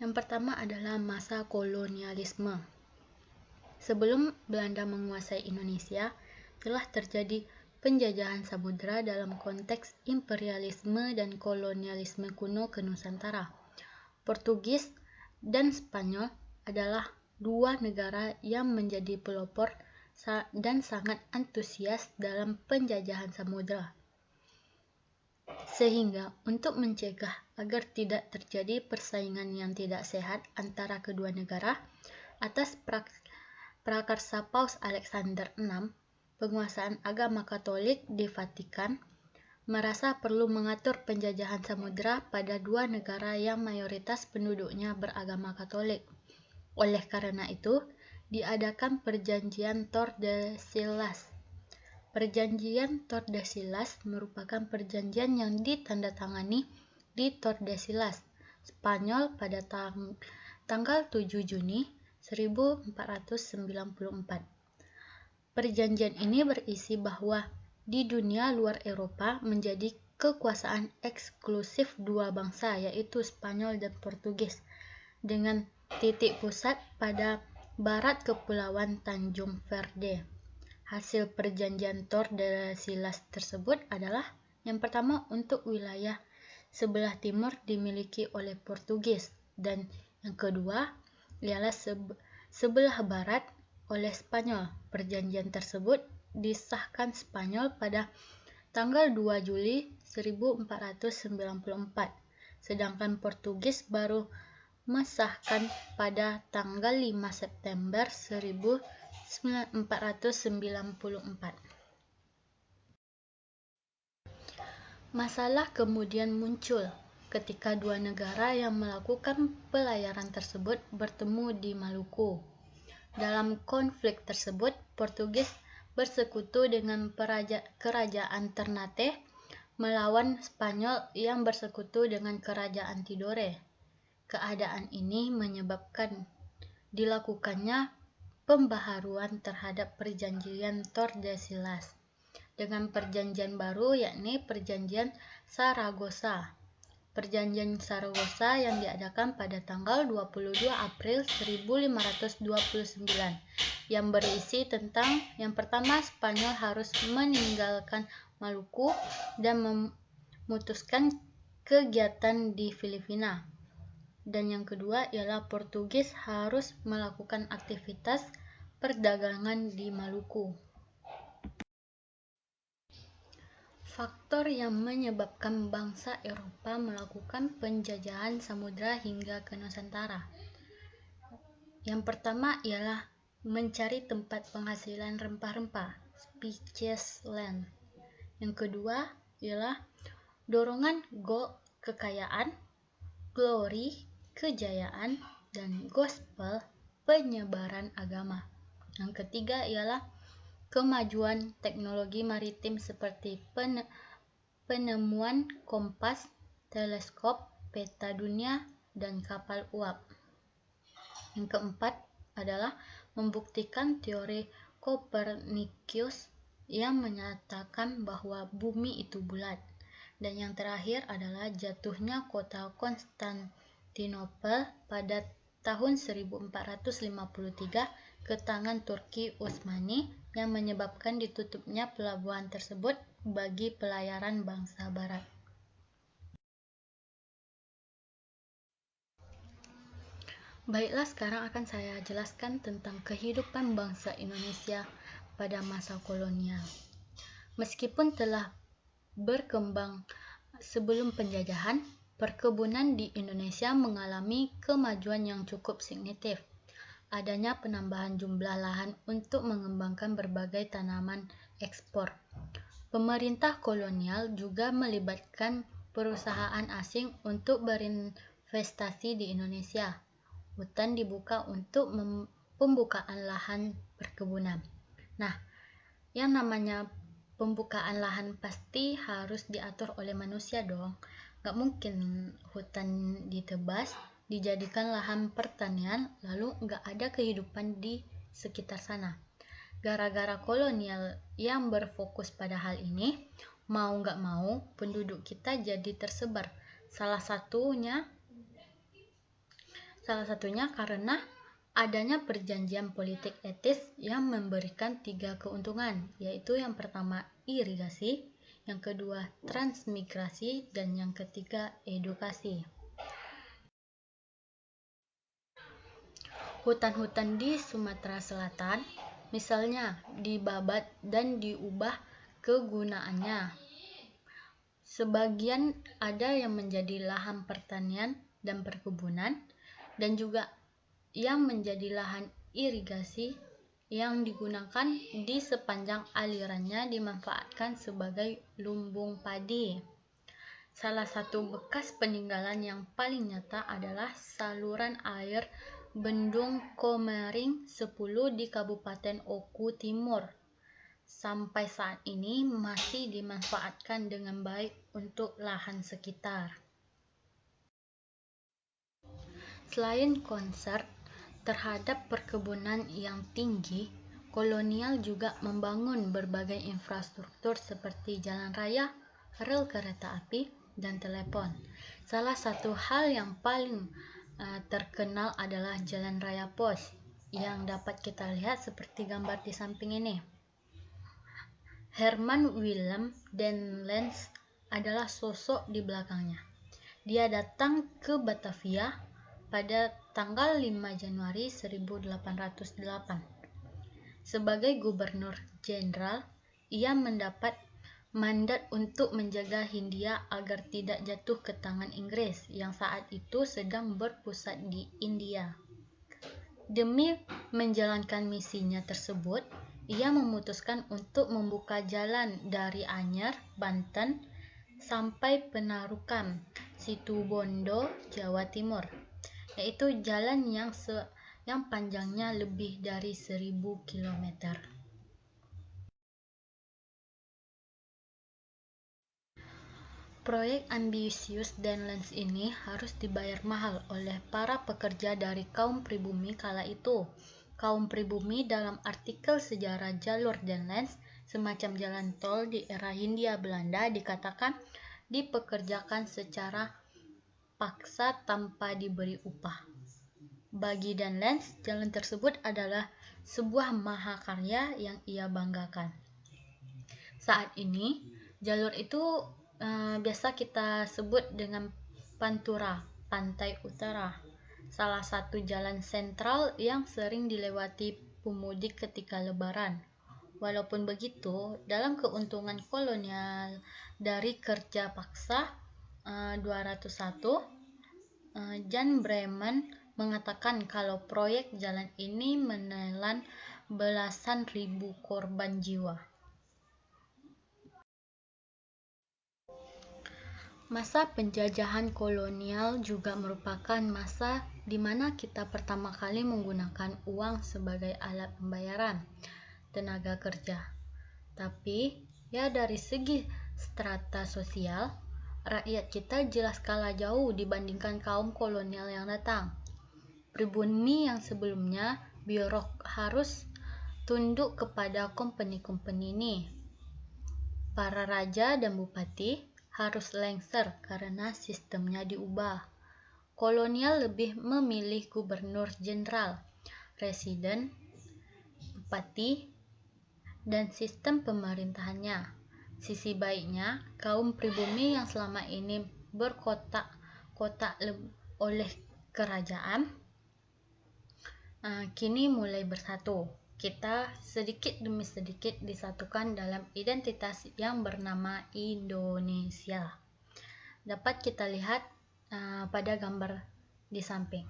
Yang pertama adalah masa kolonialisme. Sebelum Belanda menguasai Indonesia, telah terjadi penjajahan samudera dalam konteks imperialisme dan kolonialisme kuno ke Nusantara. Portugis dan Spanyol adalah dua negara yang menjadi pelopor dan sangat antusias dalam penjajahan samudera. Sehingga untuk mencegah agar tidak terjadi persaingan yang tidak sehat antara kedua negara, atas prakarsa Paus Alexander VI, penguasaan agama Katolik di Vatikan merasa perlu mengatur penjajahan samudera pada dua negara yang mayoritas penduduknya beragama Katolik. Oleh karena itu, diadakan Perjanjian Tordesillas. Perjanjian Tordesillas merupakan perjanjian yang ditandatangani di Tordesillas, Spanyol pada tanggal 7 Juni 1494. Perjanjian ini berisi bahwa di dunia luar Eropa menjadi kekuasaan eksklusif dua bangsa, yaitu Spanyol dan Portugis, dengan titik pusat pada barat Kepulauan Tanjung Verde. Hasil perjanjian Tordesillas tersebut adalah yang pertama untuk wilayah sebelah timur dimiliki oleh Portugis, dan yang kedua ialah sebelah barat oleh Spanyol. Perjanjian tersebut disahkan Spanyol pada tanggal 2 Juli 1494, sedangkan Portugis baru mesahkan pada tanggal 5 September 1494. Masalah kemudian muncul ketika dua negara yang melakukan pelayaran tersebut bertemu di Maluku. Dalam konflik tersebut, Portugis bersekutu dengan kerajaan Ternate melawan Spanyol yang bersekutu dengan kerajaan Tidore. Keadaan ini menyebabkan dilakukannya pembaharuan terhadap Perjanjian Tordesillas dengan perjanjian baru, yakni Perjanjian Saragossa. Perjanjian Saragossa yang diadakan pada tanggal 22 April 1529 yang berisi tentang yang pertama, Spanyol harus meninggalkan Maluku dan memutuskan kegiatan di Filipina. Dan yang kedua ialah Portugis harus melakukan aktivitas perdagangan di Maluku. Faktor yang menyebabkan bangsa Eropa melakukan penjajahan samudera hingga ke Nusantara. Yang pertama ialah mencari tempat penghasilan rempah-rempah, spices land. Yang kedua ialah dorongan gold, kekayaan, glory, kejayaan, dan gospel, penyebaran agama. Yang ketiga ialah kemajuan teknologi maritim seperti penemuan kompas, teleskop, peta dunia, dan kapal uap. Yang keempat adalah membuktikan teori Copernicus yang menyatakan bahwa bumi itu bulat. Dan yang terakhir adalah jatuhnya kota Konstantinopel pada tahun 1453 ke tangan Turki Utsmani yang menyebabkan ditutupnya pelabuhan tersebut bagi pelayaran bangsa Barat. Baiklah, sekarang akan saya jelaskan tentang kehidupan bangsa Indonesia pada masa kolonial. Meskipun telah berkembang sebelum penjajahan, perkebunan di Indonesia mengalami kemajuan yang cukup signifikan. Adanya penambahan jumlah lahan untuk mengembangkan berbagai tanaman ekspor. Pemerintah kolonial juga melibatkan perusahaan asing untuk berinvestasi di Indonesia. Hutan dibuka untuk pembukaan lahan perkebunan. Nah, yang namanya pembukaan lahan pasti harus diatur oleh manusia dong. Gak mungkin hutan ditebas, dijadikan lahan pertanian, lalu gak ada kehidupan di sekitar sana. Gara-gara kolonial yang berfokus pada hal ini, mau gak mau penduduk kita jadi tersebar. Salah Salah satunya karena adanya perjanjian politik etis yang memberikan 3 keuntungan, yaitu yang pertama irigasi, yang kedua transmigrasi, dan yang ketiga edukasi. Hutan-hutan di Sumatera Selatan misalnya dibabat dan diubah kegunaannya. Sebagian ada yang menjadi lahan pertanian dan perkebunan, dan juga yang menjadi lahan irigasi yang digunakan di sepanjang alirannya dimanfaatkan sebagai lumbung padi. Salah satu bekas peninggalan yang paling nyata adalah saluran air Bendung Komering 10 di Kabupaten Oku Timur. Sampai saat ini masih dimanfaatkan dengan baik untuk lahan sekitar. Selain concern terhadap perkebunan yang tinggi, kolonial juga membangun berbagai infrastruktur seperti jalan raya, rel kereta api, dan telepon. Salah satu hal yang paling terkenal adalah jalan raya pos yang dapat kita lihat seperti gambar di samping ini. Herman Willem den Lens adalah sosok di belakangnya. Dia datang ke Batavia pada tanggal 5 Januari 1808. Sebagai gubernur jenderal, ia mendapat mandat untuk menjaga Hindia agar tidak jatuh ke tangan Inggris yang saat itu sedang berpusat di India. Demi menjalankan misinya tersebut, ia memutuskan untuk membuka jalan dari Anyer, Banten, sampai Penarukan, Situbondo, Jawa Timur, yaitu jalan yang panjangnya lebih dari 1000 km. Proyek ambisius dan Lens ini harus dibayar mahal oleh para pekerja dari kaum pribumi kala itu. Kaum pribumi dalam artikel sejarah jalur dan Lens, semacam jalan tol di era Hindia Belanda, dikatakan dipekerjakan secara paksa tanpa diberi upah. Bagi dan Lens, jalan tersebut adalah sebuah mahakarya yang ia banggakan. Saat ini, jalur itu biasa kita sebut dengan Pantura, Pantai Utara, salah satu jalan sentral yang sering dilewati pemudik ketika lebaran. Walaupun begitu, dalam keuntungan kolonial dari kerja paksa 201, Jan Bremen mengatakan kalau proyek jalan ini menelan belasan ribu korban jiwa. Masa penjajahan kolonial juga merupakan masa di mana kita pertama kali menggunakan uang sebagai alat pembayaran tenaga kerja. Tapi, ya dari segi strata sosial, rakyat kita jelas kalah jauh dibandingkan kaum kolonial yang datang. Pribumi yang sebelumnya birok harus tunduk kepada company-company ini. Para raja dan bupati harus lengser karena sistemnya diubah. Kolonial lebih memilih gubernur jenderal, residen, bupati, dan sistem pemerintahannya. Sisi baiknya, kaum pribumi yang selama ini berkotak-kotak oleh kerajaan kini mulai bersatu. Kita sedikit demi sedikit disatukan dalam identitas yang bernama Indonesia. Dapat kita lihat pada gambar di samping.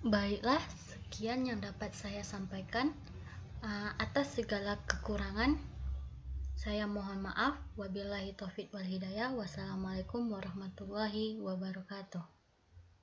Baiklah, sekian yang dapat saya sampaikan. Atas segala kekurangan, saya mohon maaf. Wabillahi taufiq wal hidayah. Wassalamualaikum warahmatullahi wabarakatuh.